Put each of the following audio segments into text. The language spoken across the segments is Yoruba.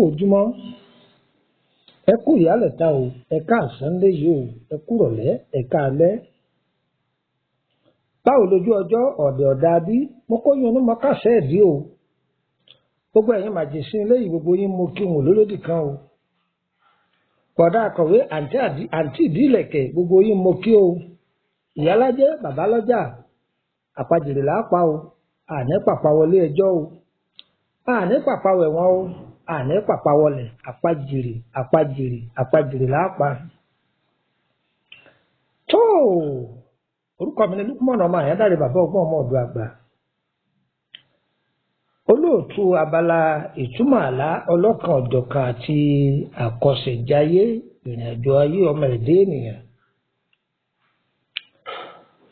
Ojúmọ́ ẹ kú ìyálẹ̀ta o, ẹ káàsán yìí o, ẹ kú ìrọ̀lẹ́, ẹ káalẹ́. Báwo lójú ọjọ́ ọ̀dẹ̀ ọ̀dà bí mo kó yín onímọ̀ kásẹ̀ ẹ̀dí o. Gbogbo ẹ̀yin màjèṣin léyìí gbogbo yín mo kí wọn lólódì kan o. Bọ̀dá akọ̀wé àǹtí ìdílẹ̀kẹ̀ gbogbo yín mo kí o. Ìyálájẹ́ bàbá lọ́jà àpajìrì làápa o, àní pàpà wọlé ẹjọ́ o, àní pàpà wẹ̀wọ̀n o, àní pàpà wọlé àpajìrì làápa. Tó orúkọ mi ni Lúkúmọ̀nù ọmọ Àyádáre bàbá ọgbọ́n ọmọ ọdọ àgbà. Olóòtú abala ìtumọ̀ àlá ọlọ́kan ọ̀jọ̀kan àti àkọsẹ̀jayé ìrìnàjò ayé ọmọ ẹ̀dẹ́ ènìyàn.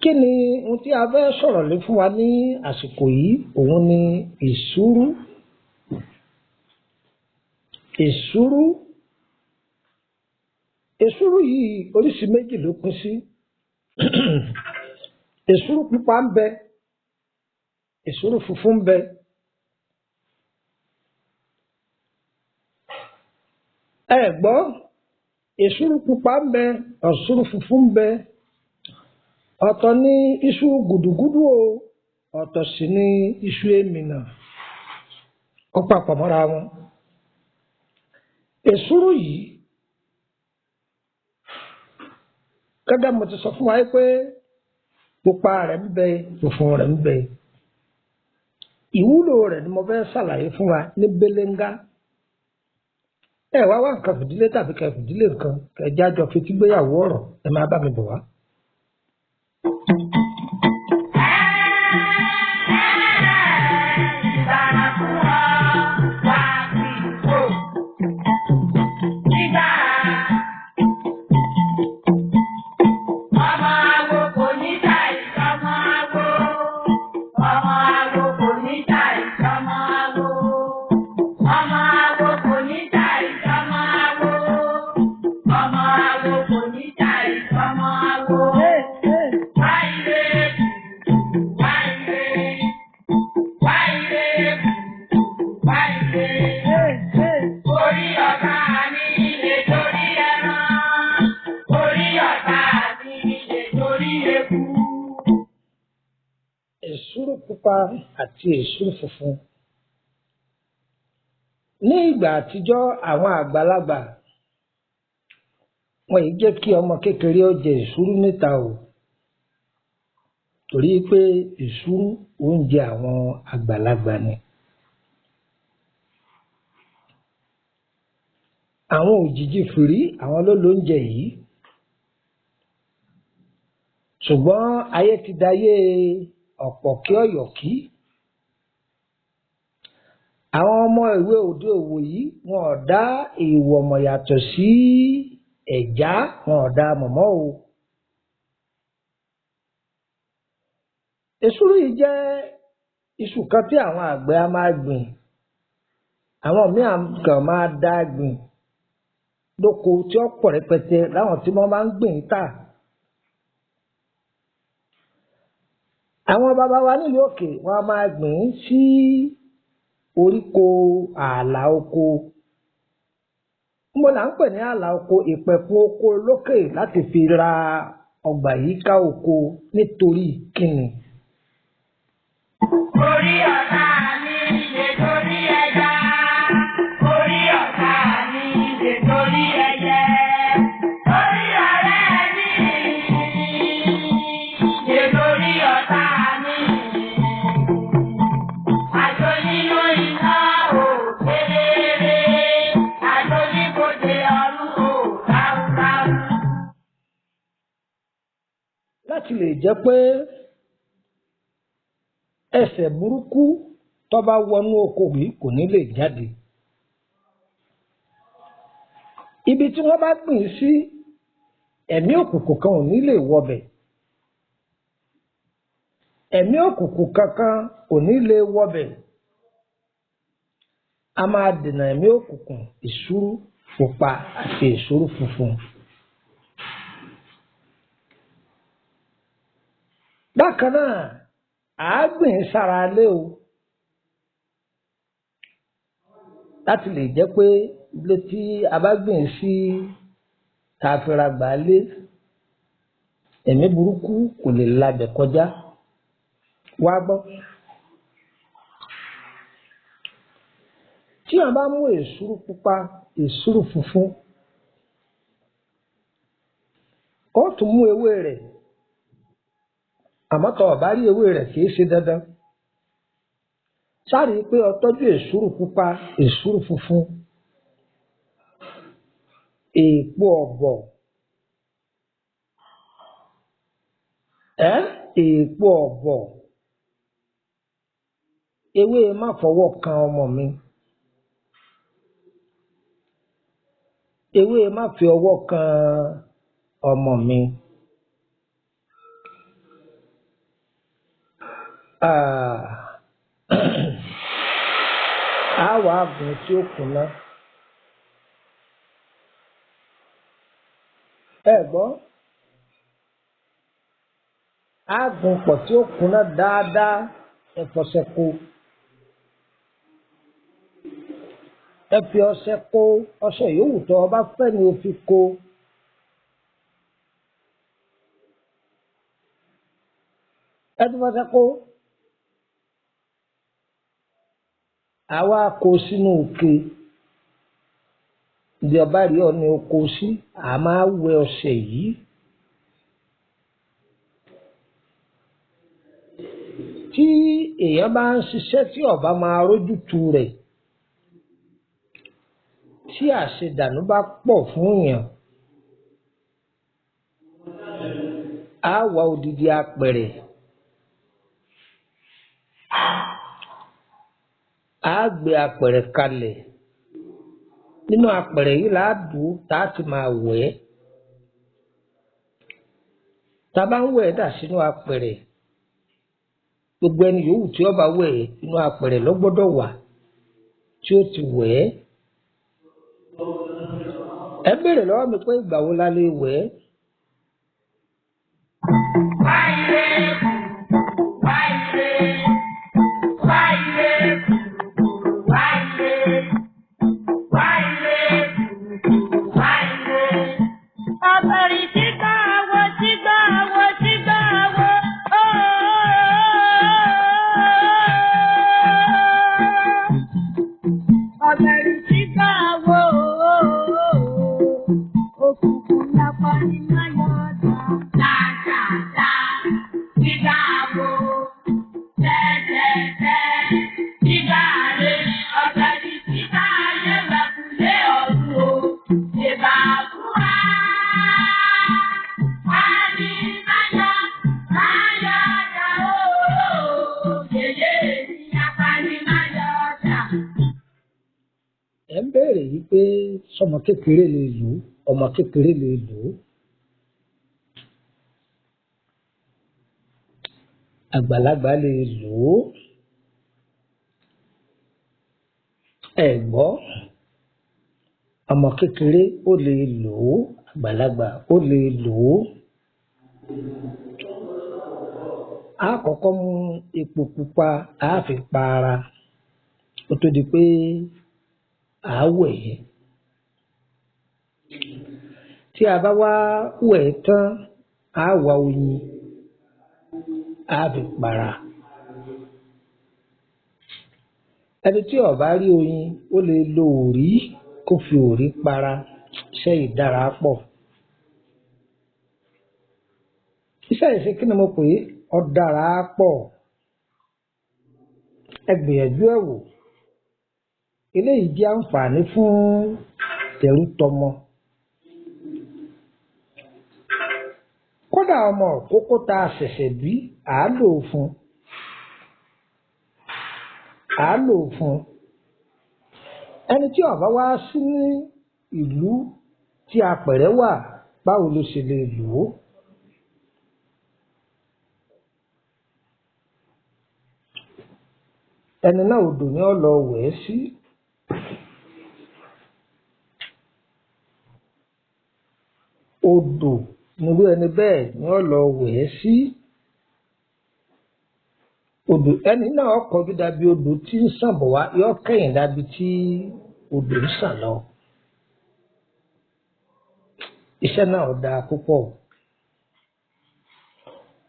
Kí ni ohun tí a fẹ́ sọ̀rọ̀ lé fún wa ní àsìkò yìí? Òun ni ìṣúrú. Èsúrú yìí oríṣi méjì ló pín sí. Èsúrú pupa ń bẹ, èsúrú funfun ń bẹ. Ẹ gbọ́, èsúrú pupa ń bẹ, èsúrú funfun ń bẹ. Ọ̀tọ̀ ni iṣu gùdùgùdù o, ọ̀tọ̀ sì ni iṣu èmìnà. Ó papọ̀ mọ́ra wọn. Èsúrú yìí gẹ́gẹ́ mo ti sọ fún wa pé pupa rẹ̀ ń bẹ, funfun rẹ̀ ń bẹ. Ìwúlò rẹ̀ ni mo fẹ́ ṣàlàyé fún wa ní belenga. Ẹ wá nǹkan fìdílé tàbí kẹ fìdílé nǹkan kẹjá jọ fi tí gbéyàwó ọ̀rọ̀ ẹ máa bá mi bọ̀ wá. Èsúrú pupa àti èsúrú funfun. Ní ìgbà àtijọ́ àwọn àgbàlagbà wọn yìí jẹ́ kí ọmọ kékeré ó jẹ èsúrú níta o, torí pé èsúrú oúnjẹ àwọn àgbàlagbà ni. Àwọn òjìji fìrí àwọn ló lóúnjẹ yìí, ṣùgbọ́n ayé ti dayé ọ̀pọ̀ kí ọ̀yọ̀ kí. Àwọn ọmọ ìwé òde òwò yìí wọn ò dá èèwọ̀ mọ̀ yàtọ̀ sí ẹ̀já, wọn ò dá mọ̀mọ́ o. Èsúrú yìí jẹ́ iṣu kan tí àwọn àgbẹ̀ á máa gbìn. Àwọn míì kàn máa dá gbìn lóko tí ó pọ̀ rẹpẹtẹ láwọn tí wọ́n máa ń gbìn tà. Àwọn bàbá wa nílùú òkè wọn a máa gbìn sí oríko ààlà oko. Mo là ń pè ní ààlà oko, ìpẹ̀kun oko lókè láti fi ra ọgbà yíká oko nítorí kíni. Orí ọ̀tá mi lè torí ẹja, orí ọ̀tá mi lè torí ẹyẹ, orí ọ̀rẹ́ mi lè torí ọ̀tá mi. Àjò nínú iná ò kéré. láti lè jẹ́ pé ẹsẹ̀ burúkú tó bá wọnú oko yìí kò ní lè jáde. Ibi tí wọ́n bá gbìn sí ẹ̀mí òkùnkùn kan ò ní lè wọbẹ̀. Ẹ̀mí òkùnkùn kankan ò ní lè wọbẹ̀. A máa dènà ẹ̀mí òkùnkùn ìṣúrú pupa àti ìṣúrú funfun. Bákan náà, àágbìn sára lé o láti lè jẹ́ pé ilé tí a bá gbìn sí tá a fi ra gbà lé ẹ̀mí burúkú kò lè labẹ̀ kọjá. Wá gbọ́. Tí a bá mú èsúrú pupa èsúrú funfun ó tún mú ewé rẹ̀, àmọ́ tó o bá rí ewé rẹ̀ kì í ṣe dandan. Sáré pé o tọ́jú èsúrú pupa èsúrú funfun, èèpo ọ̀bọ̀, èèpo ọ̀bọ̀, ewé má fọwọ́ kan ọmọ mi, ewé má fi ọwọ́ kan ọmọ mi. A wà gùn tí ó kùnà. Ẹ gbọ́, a gùn pọ̀ tí ó kùnà dáadáa. Ẹ fọṣẹ kó, ẹ fi ọṣẹ kó, ọṣẹ yòówù tó o bá fẹ́ ni o fi kó. Ẹ ti fọṣẹ kó, àwa kó sínú òkè. Ìdí ọba rí ọ ni o kó sí, a máa wẹ ọṣẹ yìí. Tí èèyàn bá ń ṣiṣẹ́ tí ọba máa rójútu rẹ̀, tí àṣedànù bá pọ̀ fún èèyàn, á wá odidi apẹ̀rẹ̀, á gbé apẹ̀rẹ̀ kalẹ̀. Nínú apẹ̀rẹ̀ yìí là á dùn tá a ti máa wẹ̀ ẹ́. Tá a bá ń wẹ̀ ẹ́ dà sínú apẹ̀rẹ̀, gbogbo ẹni yòówù tí ó bá wẹ̀ ẹ́ inú apẹ̀rẹ̀ ló gbọ́dọ̀ wà tí ó ti wẹ̀ ẹ́. Ẹ béèrè lọ́wọ́ mi pé ìgbà wo la lè wẹ̀ ẹ́. Ẹ ń béèrè yìí pé sọmọ kékeré lè lò ó, ọmọ kékeré lè lò ó, àgbàlagbà lè lò ó. Ẹ gbọ́, ọmọ kékeré ó lè lò ó, àgbàlagbà ó lè lò ó. A kọ́kọ́ mú epo pupa a fi pa ara ó tó di pé à á wẹ̀ ẹ́. Tí a bá wá wẹ̀ ẹ́ tán, a wá oyin a fi para. Ẹni tí ó bá rí oyin ó lè lo òrí kó fi òrí para, iṣẹ́ yìí dára pọ̀. Iṣẹ́ yìí ṣe kí ni mo pè é? Ó dára pọ̀. Ẹ gbìyànjú ẹ̀ wò. Eléyìí jẹ́ àǹfààní fún tẹrú tọmọ. kódà ọmọ kókó tá a ṣẹ̀ṣẹ̀ bí à á lò fún ẹni tí ó bá wá sí ní ìlú tí apẹ̀rẹ̀ wà báwo ló ṣe lè lò ó. ẹni náà odò ni ó lọ wẹ̀ ẹ́ sí. odò nírú ẹni bẹ́ẹ̀ ni ó lọ wẹ̀ ẹ́ sí. odò ẹni náà kọjú dàbí odò tí ń sàn bọ̀ wá yọ kẹ́yìn dàbí tí odò ń sàn lọ. iṣẹ́ náà dáa púpọ̀.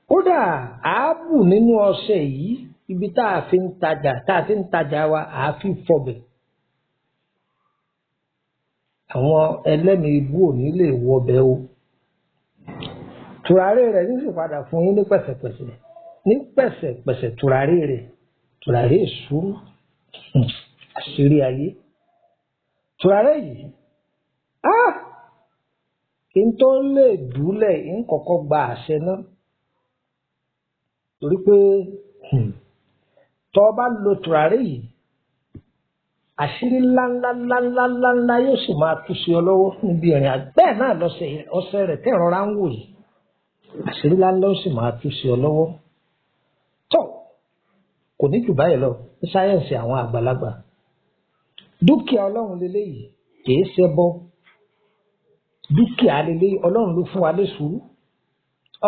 kódà àábù nínú ọṣẹ yìí ibi tá a ti ń tajà wa àá fi fọbẹ̀. àwọn ẹlẹ́mìí ibú ò ní lè wọbẹ̀ o. tùràrí rẹ̀ ní sì padà fún yín ní pẹ̀sẹ̀pẹ̀sẹ̀ tùràrí rẹ̀ tùràrí ìṣúrú àṣírí ayé. tùràrí yìí kí n tó lè dúlẹ̀ ń kọ́kọ́ gba àṣẹ náà torí pé tó bá lo tùràrí yìí àṣírí ńláńlá yóò sì máa tú sí ọ lọ́wọ́ níbi ìrìn àjò bẹ́ẹ̀ náà ọṣẹ rẹ̀ tẹ́ ìrora ń wò yìí àṣírí ńláńlá ó sì máa tú sí ọ lọ́wọ́. tó kò ní jù báyìí lọ ní sáyẹ́ǹsì àwọn àgbàlagbà dúkìá ọlọ́run lélẹ́yìí kìí ṣẹbọ dúkìá lélẹ́yìí ọlọ́run ló fún wa léṣùú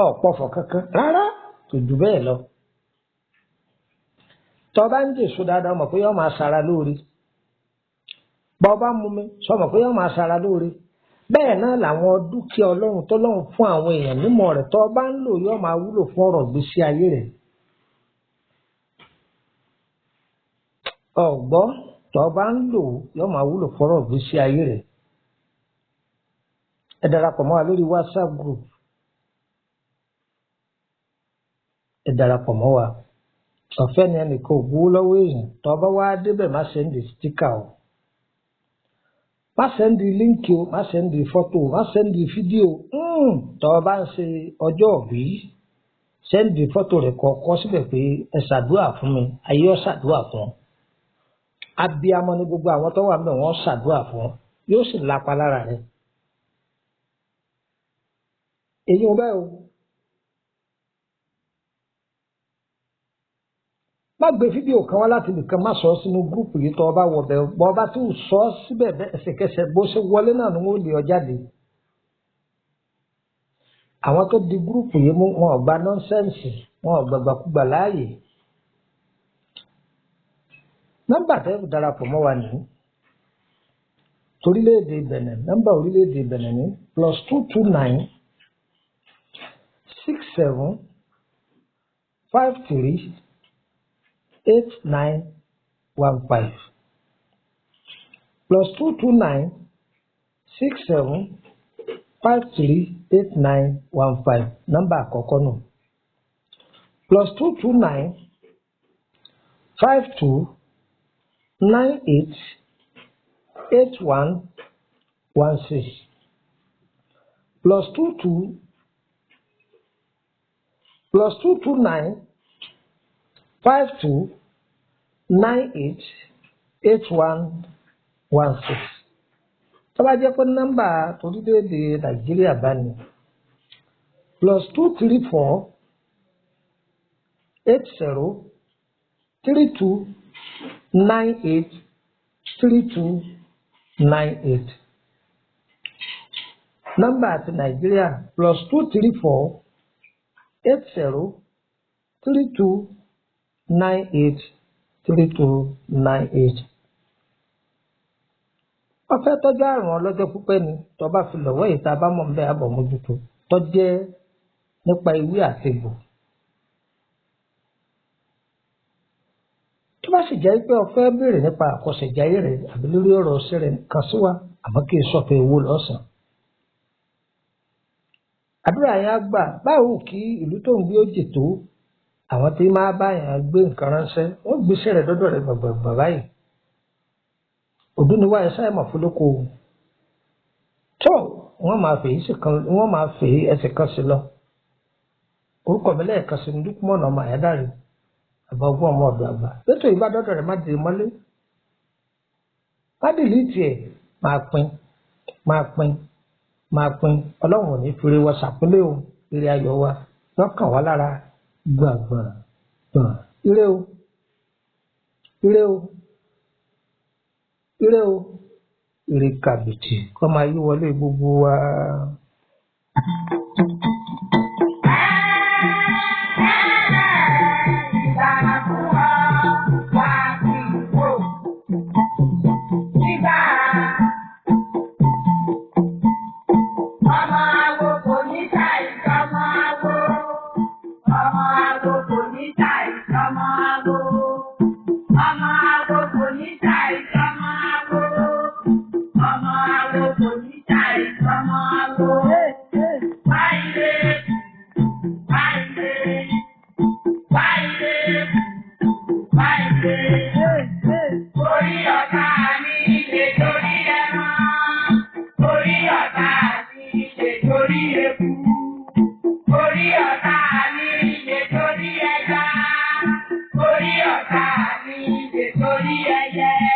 ọ̀pọ̀fọ̀ kankan rárá kò jù bẹ́ẹ̀ lọ. tó bá ń jèso dáadáa mọ̀ pé yóò máa ṣara lóore bọ́ bá mú mi sọ mọ̀ pé yóò máa ṣara lóore bẹ́ẹ̀ náà làwọn dúkìá ọlọ́run tọ́lọ́run fún àwọn èèyàn nímọ̀ rẹ̀ tó bá ń lò yóò máa wúlò fún ọ̀rọ̀ ìgbésí ayé rẹ̀. ọ̀gbọ́ tó bá ń lò yóò máa wúlò fún ọ̀rọ̀ ìgbésí ayé rẹ̀. ẹ darapọ̀ mọ́ wa lórí WhatsApp group ẹ darapọ̀ mọ́ wa ọ̀fẹ́ ni ẹnìkan ò gbowó lọ́wọ́ èèyàn tó bá wá débẹ̀ má sẹ́ndì stíkà o má sẹ́ndì líǹkì o má sẹ́ndì fọ́tò o má sẹ́ndì fídíò tó bá ń ṣe ọjọ́ òbí sẹ́ndì fọ́tò rẹ̀ kọ́kọ́ síbẹ̀ pé ẹ ṣàdúrà fún mi ayé ọ ṣàdúrà fún ọ abiyamọ ní gbogbo àwọn tó wà níbẹ̀ wọ́n ṣàdúrà fún ọ yóò sì lápa lára rẹ̀ èyí ò bẹ́ẹ̀ o. má gbé fídíò kan wá láti nìkan má sọ sínú gúrùpù yìí tó ọba wọbẹ bọ ọba tó sọ síbẹ̀ ẹsẹ̀kẹsẹ̀ bó ṣe wọlé náà ni wọ́n lè ọ jáde. àwọn tó di gúrùpù yìí mú wọn ò gba nọ́ńsẹ́ǹsì wọn ò gbàgbàkúgbà láàyè. nọ́mbà tẹ́ darapọ̀ mọ́ wa nìyí torílẹ̀-èdè Benin nọ́mbà orílẹ̀-èdè Benin ní +229 67 53 8915 +229 67 53 8915 nọ́mbà àkọ́kọ́ nù +229 52 98 8116 +229 52 98 8116 tó bá jẹ́ pé nọ́mbà orílẹ̀-èdè Nàìjíríà bá ní +234 80 32 98 3298 nọ́mbà àti Nàìjíríà +234 80 32 98 3298. wọ́n fẹ́ tọ́jú àrùn ọlọ́jọ́ pípẹ́ ni tó bá fi lọ́wọ́ ìta bá mọ̀ bẹ́ẹ̀ àbọ̀ mójútó tó jẹ́ nípa ewé àtegbò. tó bá sì jẹ́ pé o fẹ́ béèrè nípa àkọsẹ̀jáyé rẹ̀ àbí lórí ọ̀rọ̀ ọ̀sẹ̀ rẹ̀ kàn sí wa àmọ́ kí n sọ pé owó lọ́sàn-án. àdúrà yẹn á gbà báwo kí ìlú tó ń gbé ó jè tó àwọn tí máa bá yàn gbé nǹkan ránṣẹ́ wọ́n gbéṣẹ́ rẹ̀ dọ́dọ̀ rẹ̀ gbàgbàgbà báyìí òdú ni wá ẹsẹ̀ ẹ̀mọ̀ fúlókò tó wọ́n máa fèé ẹsẹ̀ kan sí lọ orúkọ mi lẹ́ẹ̀kan sí ní Lúkúmọ̀nù ọmọ Àyádáre Bàbá Ọgbó Ọmọ Ọdọ Agba lẹ́tọ̀ ìbádọ́dọ̀ rẹ̀ má dé mọ́lé má dìlítì ẹ̀ máa pín Ọlọ́run ò ní fi ire wa ṣàpínlẹ̀ o ire ayọ̀ wa lọ́kàn wá lára gbọ̀ngbọ̀n ire o ire kàbìtì kọ́ máa yí wọlé gbogbo wa. Orí ọ̀tá mi ṣe torí ẹyẹ.